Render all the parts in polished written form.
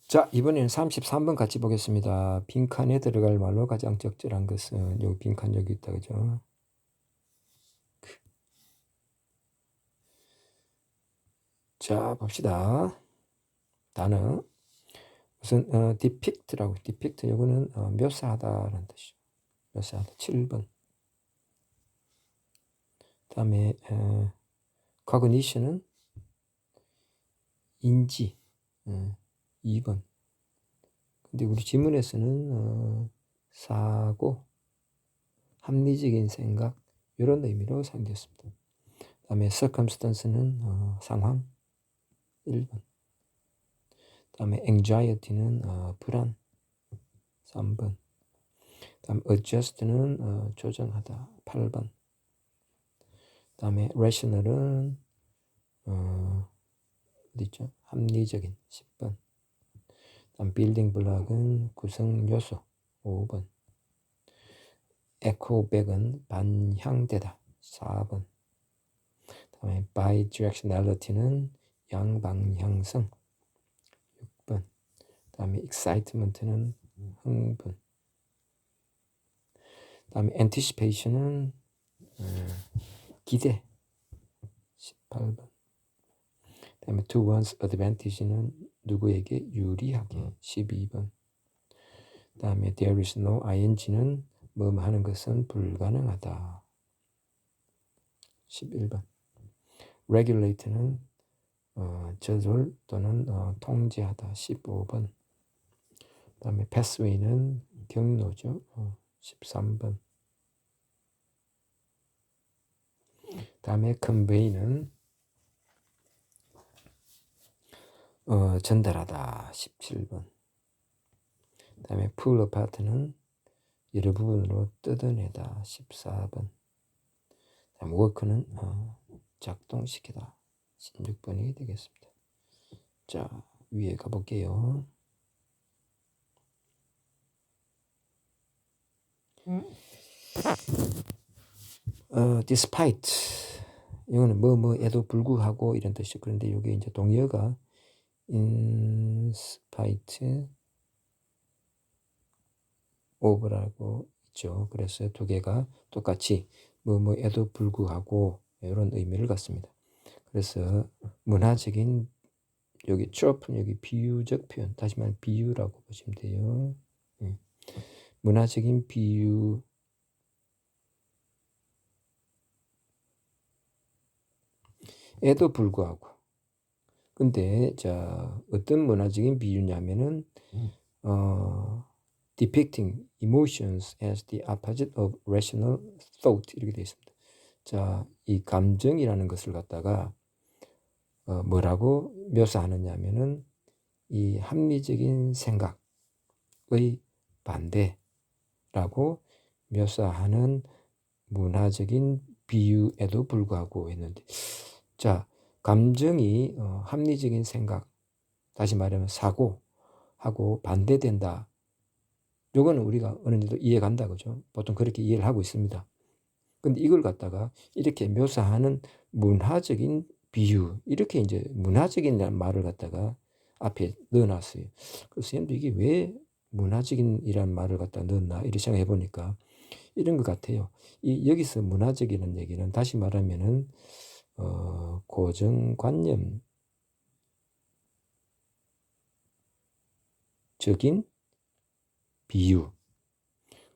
자, 이번에는 33번 같이 보겠습니다. 빈칸에 들어갈 말로 가장 적절한 것은 여기 빈칸 여기 있다, 그죠? 자, 봅시다. 단어. 우선 depict라고, depict 요거는 묘사하다라는 뜻이죠. 묘사하다. 7번. 다음에 cognition은 인지. 2번. 근데 우리 지문에서는 사고, 합리적인 생각 이런 의미로 사용되었습니다. 다음에 circumstance는 상황 1번. 다음에 anxiety는 불안 3번. 다음 adjust는 조정하다 8번. 다음에 rational은 어디 있죠? 합리적인 10번. 다음 building block은 구성 요소 5번. echo back은 반향되다 4번. 다음에 bidirectionality는 양방향성 6번. 다음에 excitement는 흥분. 다음에 anticipation은 기대 18번. 다음에 to one's advantage는 누구에게 유리하게 12번. 다음에 there is no ing는 뭐뭐 하는 것은 불가능하다 11번. regulate는 저절 또는 통제하다 15번. 다음에 pathway는 경로죠 13번. 다음에 convey는 전달하다 17번. 다음에 pull apart는 여러 부분으로 뜯어내다 14번. 다음 work는 작동시키다 16번이 되겠습니다. 자, 위에 가볼게요. despite 이거는 뭐뭐에도 불구하고 이런 뜻이죠. 그런데 여기 이제 동의어가 in spite of라고 있죠. 그래서 두 개가 똑같이 뭐뭐에도 불구하고 이런 의미를 갖습니다. 그래서 문화적인 여기 trope는 여기 비유적 표현, 다시 말해 비유라고 보시면 돼요. 문화적인 비유에도 불구하고. 근데 자 어떤 문화적인 비유냐면은 depicting emotions as the opposite of rational thought 이렇게 되어 있습니다. 자, 이 감정이라는 것을 갖다가 뭐라고 묘사하느냐면은 이 합리적인 생각의 반대라고 묘사하는 문화적인 비유에도 불구하고 했는데, 자, 감정이 합리적인 생각, 다시 말하면 사고하고 반대된다. 요거는 우리가 어느 정도 이해간다, 그죠? 보통 그렇게 이해를 하고 있습니다. 근데 이걸 갖다가 이렇게 묘사하는 문화적인 비유, 이렇게 이제 문화적인 말을 갖다가 앞에 넣어놨어요. 그래서 선생님도 이게 왜 문화적인이란 말을 갖다 넣었나 이렇게 생각해 보니까 이런 것 같아요. 여기서 문화적이라는 얘기는 다시 말하면은 고정관념적인 비유.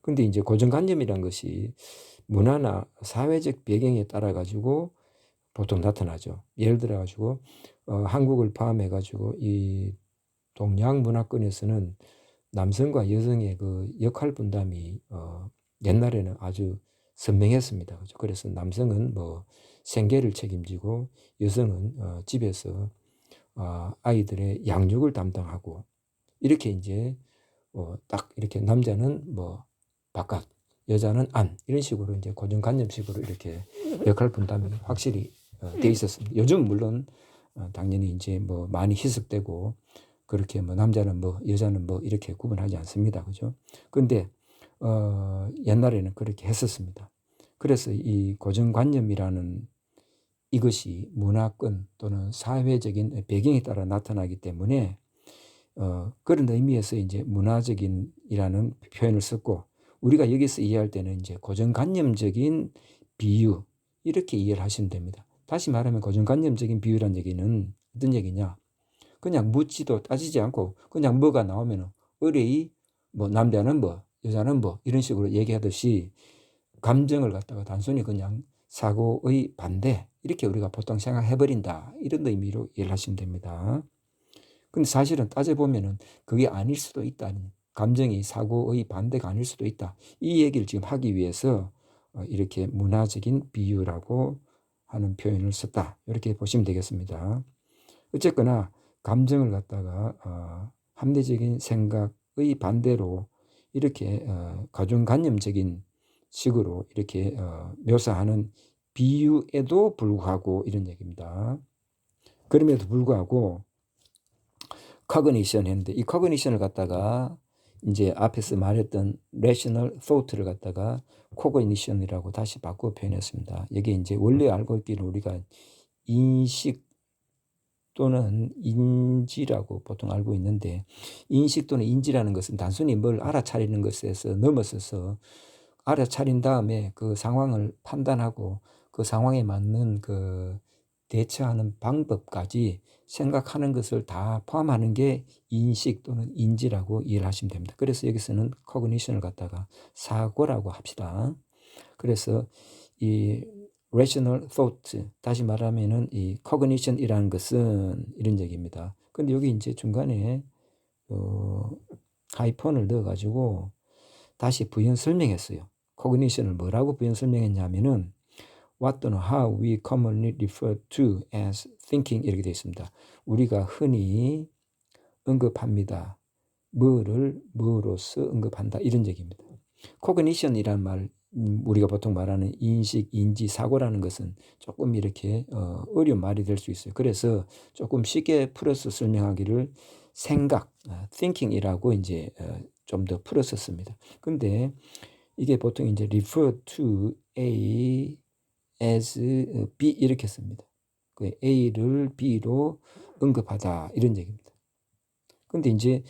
근데 이제 고정관념이란 것이 문화나 사회적 배경에 따라 가지고 보통 나타나죠. 예를 들어 가지고 한국을 포함해 가지고 이 동양 문화권에서는 남성과 여성의 그 역할 분담이 옛날에는 아주 선명했습니다. 그죠? 그래서 남성은 뭐 생계를 책임지고 여성은 집에서 아이들의 양육을 담당하고 이렇게 이제 딱 이렇게 남자는 뭐 바깥, 여자는 안 이런 식으로 이제 고정관념식으로 이렇게 역할 분담이 확실히 돼 있었습니다. 요즘 물론 당연히 이제 뭐 많이 희석되고 그렇게 뭐 남자는 뭐 여자는 뭐 이렇게 구분하지 않습니다. 그죠? 근데 옛날에는 그렇게 했었습니다. 그래서 이 고정관념이라는 이것이 문화권 또는 사회적인 배경에 따라 나타나기 때문에 그런 의미에서 이제 문화적인이라는 표현을 썼고, 우리가 여기서 이해할 때는 이제 고정관념적인 비유, 이렇게 이해를 하시면 됩니다. 다시 말하면 고정관념적인 비유란 얘기는 어떤 얘기냐? 그냥 묻지도 따지지 않고 그냥 뭐가 나오면 의뢰의 뭐 남자는 뭐 여자는 뭐 이런 식으로 얘기하듯이 감정을 갖다가 단순히 그냥 사고의 반대, 이렇게 우리가 보통 생각해버린다, 이런 의미로 이해를 하시면 됩니다. 근데 사실은 따져보면은 그게 아닐 수도 있다. 감정이 사고의 반대가 아닐 수도 있다. 이 얘기를 지금 하기 위해서 이렇게 문화적인 비유라고 하는 표현을 썼다. 이렇게 보시면 되겠습니다. 어쨌거나 감정을 갖다가 합리적인 생각의 반대로 이렇게 가중관념적인 식으로 이렇게 묘사하는 비유에도 불구하고 이런 얘기입니다. 그럼에도 불구하고 cognition 했는데, 이 cognition을 갖다가 이제 앞에서 말했던 rational thought를 갖다가 cognition이라고 다시 바꾸어 표현했습니다. 여기 이제 원래 알고 있기를 우리가 인식 또는 인지라고 보통 알고 있는데, 인식 또는 인지라는 것은 단순히 뭘 알아차리는 것에서 넘어서서 알아차린 다음에 그 상황을 판단하고 그 상황에 맞는 그 대처하는 방법까지 생각하는 것을 다 포함하는 게 인식 또는 인지라고 이해를 하시면 됩니다. 그래서 여기서는 cognition을 갖다가 사고라고 합시다. 그래서 이 rational thought, 다시 말하면은 이 cognition이라는 것은 이런 얘기입니다. 근데 여기 이제 중간에 하이폰을 넣어가지고 다시 부연 설명했어요. cognition을 뭐라고 부연 설명했냐면은 what 또는 how we commonly refer to as thinking, 이렇게 되어 있습니다. 우리가 흔히 언급합니다. 뭐를 뭐로서 언급한다, 이런 얘기입니다. cognition이란 말, 우리가 보통 말하는 인식, 인지, 사고라는 것은 조금 이렇게 어려운 말이 될 수 있어요. 그래서 조금 쉽게 풀어서 설명하기를 생각, thinking이라고 이제 좀 더 풀어서 씁니다. 근데 이게 보통 이제 refer to A as B 이렇게 씁니다. 그 A를 B로 언급하다, 이런 얘기입니다. 근데 이제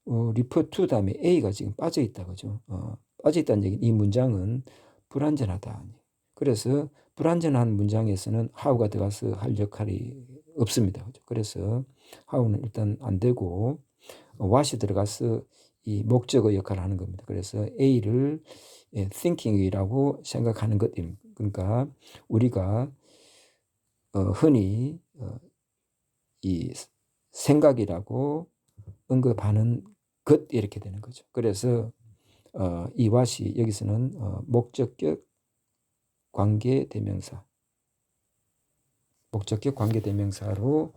refer to 다음에 A가 지금 빠져 있다, 그죠? 빠져 있다는 얘기는 이 문장은 불완전하다. 그래서 불완전한 문장에서는 how가 들어가서 할 역할이 없습니다, 그죠? 그래서 how는 일단 안 되고 what이 들어가서 이 목적어 역할을 하는 겁니다. 그래서 A를 thinking이라고 생각하는 것, 그러니까 우리가 흔히 이 생각이라고 언급하는 것, 이렇게 되는 거죠. 그래서 이 what이 여기서는 목적격 관계대명사, 목적격 관계대명사로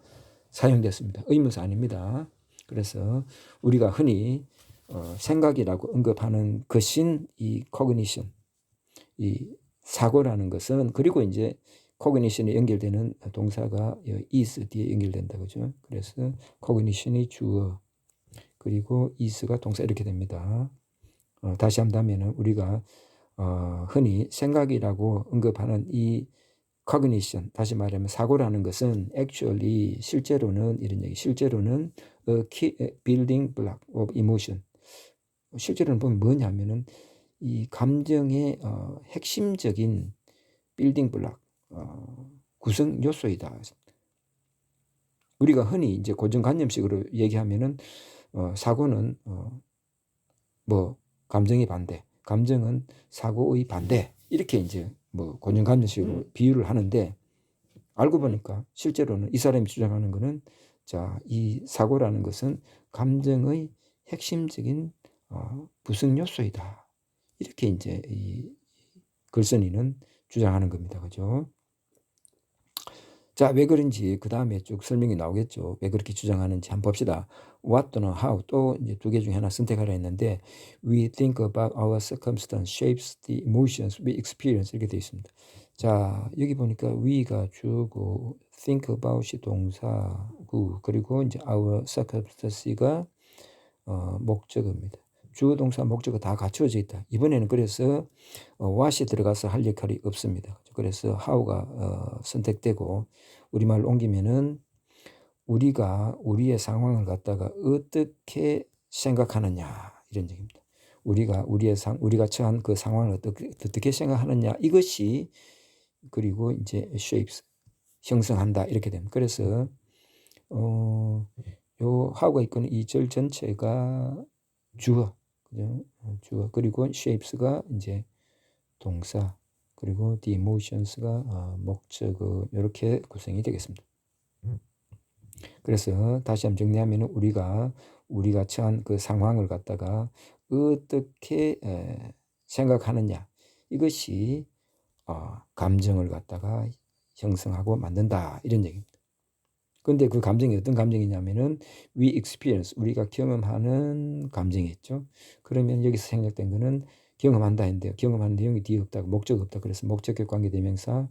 사용됐습니다. 의문사 아닙니다. 그래서 우리가 흔히 생각이라고 언급하는 것인 이 cognition, 이 사고라는 것은, 그리고 이제 cognition에 연결되는 동사가 is 뒤에 연결된다, 그죠? 그래서 cognition이 주어, 그리고 is가 동사, 이렇게 됩니다. 다시 한다면은 우리가 흔히 생각이라고 언급하는 이 cognition, 다시 말하면 사고라는 것은 actually 실제로는 이런 얘기, 실제로는 a key building block of emotion, 실제로는 보면 뭐냐면은 이 감정의 핵심적인 빌딩 블락, 구성 요소이다. 우리가 흔히 이제 고정관념식으로 얘기하면은 사고는 뭐 감정의 반대, 감정은 사고의 반대, 이렇게 이제 뭐 고정관념식으로 비유를 하는데, 알고 보니까 실제로는 이 사람이 주장하는 것은, 자, 이 사고라는 것은 감정의 핵심적인 구성 요소이다, 이렇게 이제 이 글쓴이는 주장하는 겁니다, 그죠? 자, 왜 그런지 그 다음에 쭉 설명이 나오겠죠. 왜 그렇게 주장하는지 한번 봅시다. What 또는 how, 또 이제 두 개 중에 하나 선택하라 했는데, we think about our circumstance shapes the emotions we experience, 이렇게 되어 있습니다. 자, 여기 보니까 we가 주고 think about이 동사고, 그리고 이제 our circumstance가 목적어입니다. 주어, 동사, 목적어 다 갖춰져 있다. 이번에는 그래서 what이 들어가서 할 역할이 없습니다. 그래서 how가 선택되고, 우리말로 옮기면은 우리가 우리의 상황을 갖다가 어떻게 생각하느냐 이런 얘기입니다. 우리가 처한 그 상황을 어떻게 생각하느냐 이것이 그리고 이제 shapes 형성한다 이렇게 됩니다. 그래서 요 하고 있는 이 절 전체가 주어, 그죠? 주어 그리고 shapes가 이제 동사 그리고 the emotions가 목적어 이렇게 구성이 되겠습니다. 그래서 다시 한번 정리하면 우리가 처한 그 상황을 갖다가 어떻게 생각하느냐 이것이 감정을 갖다가 형성하고 만든다 이런 얘기입니다. 근데 그 감정이 어떤 감정이냐면은 we experience 우리가 경험하는 감정이 있죠. 그러면 여기서 생략된 거는 경험한다 했는데요. 경험하는 내용이 뒤에 없다, 목적 없다. 그래서 목적격 관계 대명사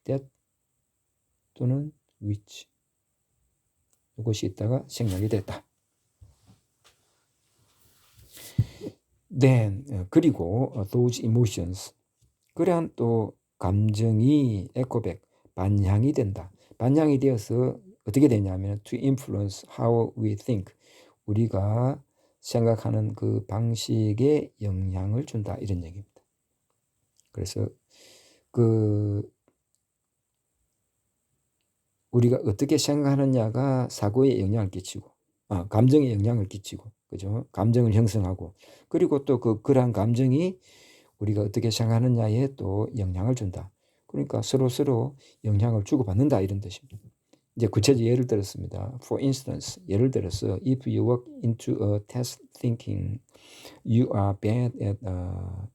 that 또는 which 이것이 있다가 생략이 됐다. Then 그리고 those emotions 그러한 또 감정이 에코백 반향이 된다. 반향이 되어서 어떻게 되냐면 to influence how we think 우리가 생각하는 그 방식에 영향을 준다 이런 얘기입니다. 그래서 우리가 어떻게 생각하느냐가 사고에 영향을 끼치고 감정에 영향을 끼치고 그죠? 감정을 형성하고 그리고 또 그러한 감정이 우리가 어떻게 생각하느냐에 또 영향을 준다. 그러니까 서로 영향을 주고받는다 이런 뜻입니다. 이제 구체적 예를 들었습니다. For instance, 예를 들어서 if you walk into a test thinking you are bad at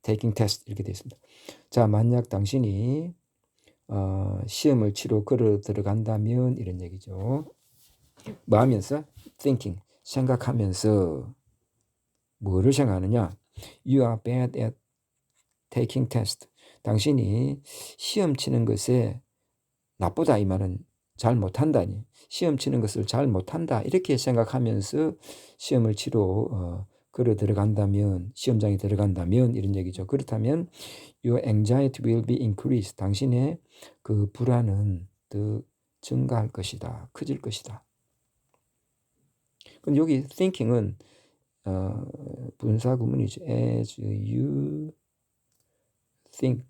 taking test 이렇게 되어 있습니다. 자, 만약 당신이 시험을 치러 걸어 들어간다면 이런 얘기죠. 뭐 하면서? thinking, 생각하면서 뭐를 생각하느냐? You are bad at taking test. 당신이 시험 치는 것에 나쁘다 이 말은 잘 못한다니. 시험 치는 것을 잘 못한다 이렇게 생각하면서 시험을 치러 걸어 들어간다면 시험장에 들어간다면 이런 얘기죠. 그렇다면 your anxiety will be increased. 당신의 그 불안은 더 증가할 것이다. 커질 것이다. 근데 여기 thinking은 분사 구문이죠. as you think.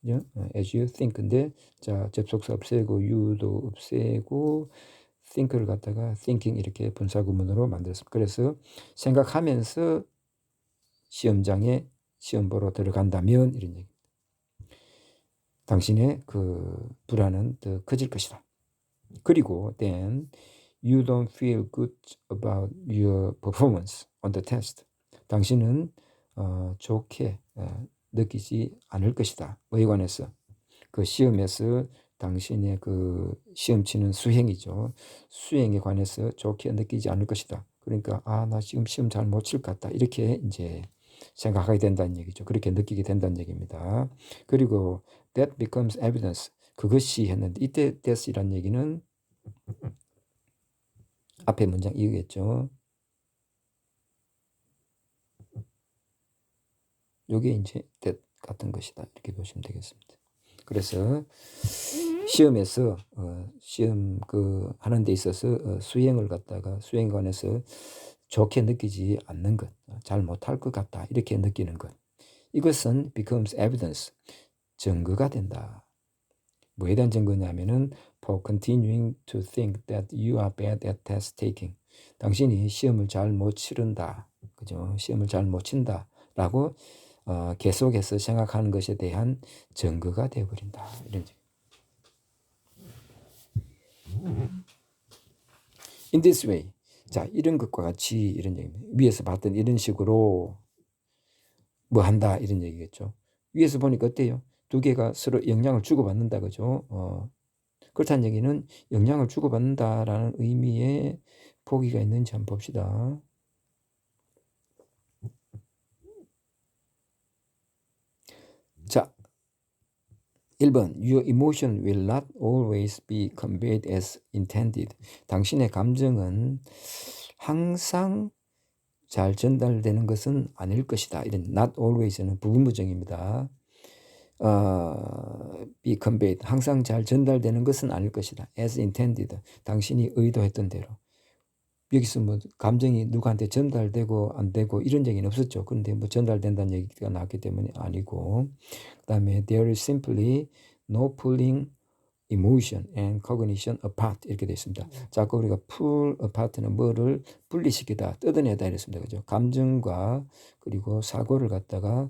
그죠? as you think인데 자 접속사 없애고 you도 없애고 think를 갖다가 thinking 이렇게 분사 구문으로 만들었습니다. 그래서 생각하면서 시험장에 시험 보러 들어간다면 이런 얘기. 당신의 그 불안은 더 커질 것이다. 그리고 then you don't feel good about your performance on the test. 당신은 좋게 느끼지 않을 것이다. 뭐에 관해서? 그 시험에서 당신의 그 시험 치는 수행이죠. 수행에 관해서 좋게 느끼지 않을 것이다. 그러니까 나 지금 시험 잘 못 칠 것 같다. 이렇게 이제 생각하게 된다는 얘기죠. 그렇게 느끼게 된다는 얘기입니다. 그리고 that becomes evidence. 그것이 했는데 이때 that이란 얘기는 앞에 문장 이거겠죠. 요게 이제 that 같은 것이다. 이렇게 보시면 되겠습니다. 그래서 시험에서 시험 하는 데 있어서 수행을 갖다가 수행에 관해서 좋게 느끼지 않는 것, 잘 못할 것 같다 이렇게 느끼는 것, 이것은 becomes evidence, 증거가 된다. 뭐에 대한 증거냐면은 for continuing to think that you are bad at test taking. 당신이 시험을 잘 못 치른다, 그죠? 시험을 잘 못 친다라고 계속해서 생각하는 것에 대한 증거가 되어버린다. 이런 얘기. In this way. 자, 이런 것과 같이 이런 얘기입니다. 위에서 봤던 이런 식으로 뭐 한다 이런 얘기겠죠. 위에서 보니까 어때요? 두 개가 서로 영향을 주고받는다 그죠? 그렇다는 얘기는 영향을 주고받는다라는 의미의 보기가 있는지 한번 봅시다. 자, 1번 Your emotion will not always be conveyed as intended. 당신의 감정은 항상 잘 전달되는 것은 아닐 것이다. 이런 not always는 부분부정입니다. be conveyed. 항상 잘 전달되는 것은 아닐 것이다. as intended. 당신이 의도했던 대로. 여기서 뭐 감정이 누구한테 전달되고 안 되고 이런 얘기는 없었죠. 그런데 뭐 전달된다는 얘기가 나왔기 때문에 아니고, 그다음에 there is simply no pulling emotion and cognition apart 이렇게 되어 있습니다. 자꾸 우리가 pull apart는 뭐를 분리시키다, 뜯어내다 이랬습니다. 그죠? 감정과 그리고 사고를 갖다가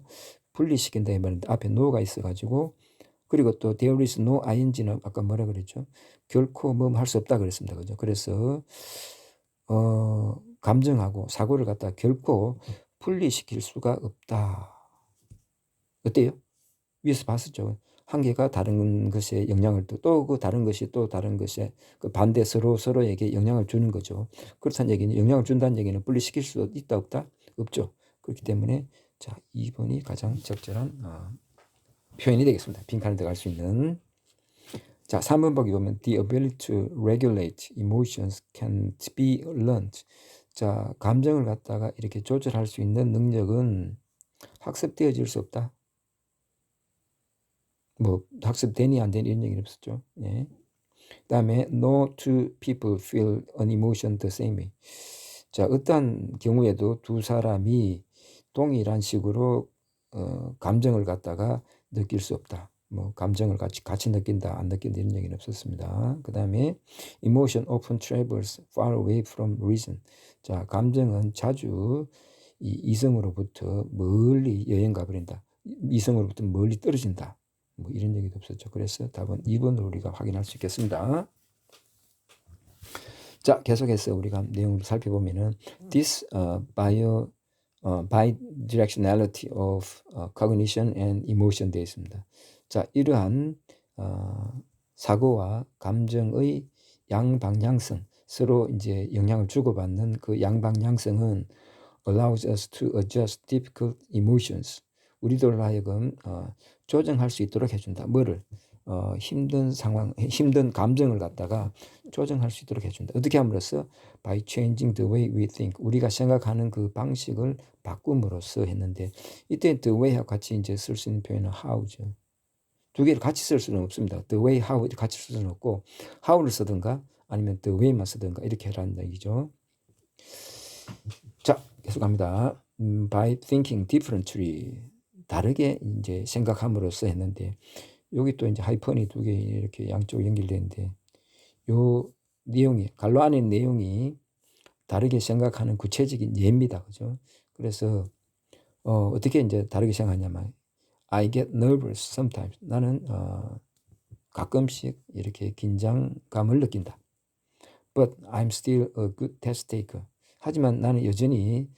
분리시킨다 이 말인데 앞에 no가 있어가지고, 그리고 또 there is no ing는 아까 뭐라 그랬죠? 결코 뭐 할 수 없다 그랬습니다. 그죠? 그래서 감정하고 사고를 갖다 결코 분리시킬 수가 없다. 어때요? 위에서 봤었죠. 한 개가 다른 것에 영향을 또 그 다른 것이 또 다른 것에 그 반대 서로에게 영향을 주는 거죠. 그렇다는 얘기는 영향을 준다는 얘기는 분리시킬 수 있다 없다? 없죠. 그렇기 때문에 자 2번이 가장 적절한 표현이 되겠습니다. 빈칸에 들어갈 수 있는. 자 3번 보기 보면 the ability to regulate emotions can be learned. 자 감정을 갖다가 이렇게 조절할 수 있는 능력은 학습되어질 수 없다. 뭐 학습되니 안 되니 이런 얘기는 없었죠. 예. 그다음에 no two people feel an emotion the same way. 자 어떠한 경우에도 두 사람이 동일한 식으로 감정을 갖다가 느낄 수 없다. 뭐 감정을 같이 느낀다 안 느낀다 이런 얘기는 없었습니다. 그다음에 emotion often travels far away from reason. 자 감정은 자주 이 이성으로부터 멀리 여행 가버린다. 이성으로부터 멀리 떨어진다. 뭐 이런 얘기도 없었죠. 그래서 답은 2번으로 우리가 확인할 수 있겠습니다. 자, 계속해서 우리가 내용을 살펴보면은 this bidirectionality of cognition and emotion 되어 있습니다. 자, 이러한 사고와 감정의 양방향성, 서로 이제 영향을 주고받는 그 양방향성은 allows us to adjust difficult emotions. 우리들로 하여금 조정할 수 있도록 해준다. 뭐를? 힘든 상황, 힘든 감정을 갖다가 조정할 수 있도록 해준다. 어떻게 함으로써? By changing the way we think. 우리가 생각하는 그 방식을 바꿈으로써 했는데, 이때 the way하고 같이 이제 쓸 수 있는 표현은 how죠. 두 개를 같이 쓸 수는 없습니다. The way, how 같이 쓸 수는 없고, how를 쓰든가 아니면 the way만 쓰든가 이렇게 하라는 얘기죠. 자, 계속합니다. By thinking differently. 다르게 이제 생각함으로써 했는데, 여기 또 이제 하이펀이 두 개 이렇게 양쪽으로 연결되는데, 요 내용이, 갈로 안에 내용이 다르게 생각하는 구체적인 예입니다. 그죠? 그래서, 어떻게 이제 다르게 생각하냐면, I get nervous sometimes. 나는, 가끔씩 이렇게 긴장감을 느낀다. But I'm still a good test taker. 하지만 나는 여전히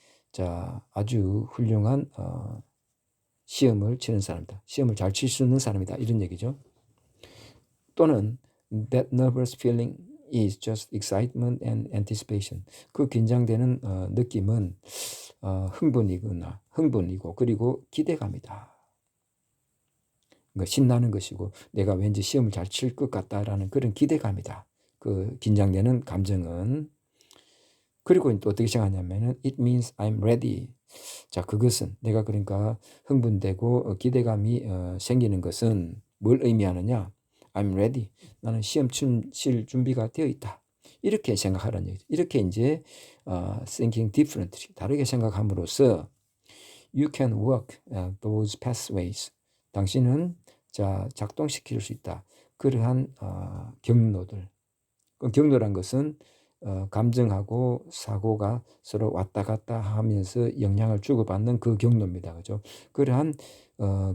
아주 훌륭한 시험을 치는 사람이다. 시험을 잘 칠 수 있는 사람이다. 이런 얘기죠. 또는 that nervous feeling is just excitement and anticipation. 그 긴장되는 느낌은 흥분이고 그리고 기대감이다. 그러니까 신나는 것이고 내가 왠지 시험을 잘 칠 것 같다라는 그런 기대감이다. 그 긴장되는 감정은. 그리고 또 어떻게 생각하냐면은 it means I'm ready. 자, 그것은 내가 그러니까 흥분되고 기대감이 생기는 것은 뭘 의미하느냐? I'm ready. 나는 시험 칠 준비가 되어 있다. 이렇게 생각하라는 얘기죠. 이렇게 이제 thinking differently, 다르게 생각함으로써 you can work those pathways. 당신은 작동시킬 수 있다. 그러한 경로들. 그 경로란 것은 감정하고 사고가 서로 왔다 갔다 하면서 영향을 주고받는 그 경로입니다. 그죠? 그러한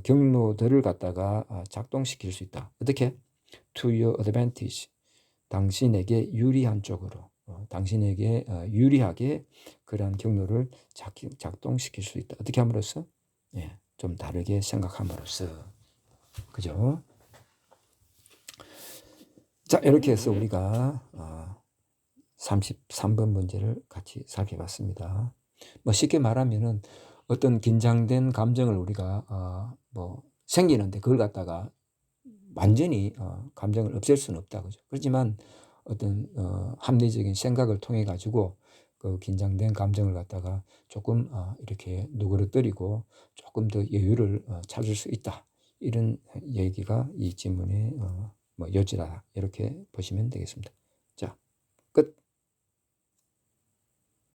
경로들을 갖다가 작동시킬 수 있다. 어떻게? To your advantage. 당신에게 유리한 쪽으로, 당신에게 유리하게 그러한 경로를 작동시킬 수 있다. 어떻게 함으로써? 예, 좀 다르게 생각함으로써. 그죠? 자, 이렇게 해서 우리가 33번 문제를 같이 살펴봤습니다. 뭐 쉽게 말하면은 어떤 긴장된 감정을 우리가 뭐 생기는데 그걸 갖다가 완전히 감정을 없앨 수는 없다. 그죠? 그렇지만 어떤 합리적인 생각을 통해 가지고 그 긴장된 감정을 갖다가 조금 이렇게 누그러뜨리고 조금 더 여유를 찾을 수 있다. 이런 얘기가 이 질문의 뭐 요지다 이렇게 보시면 되겠습니다.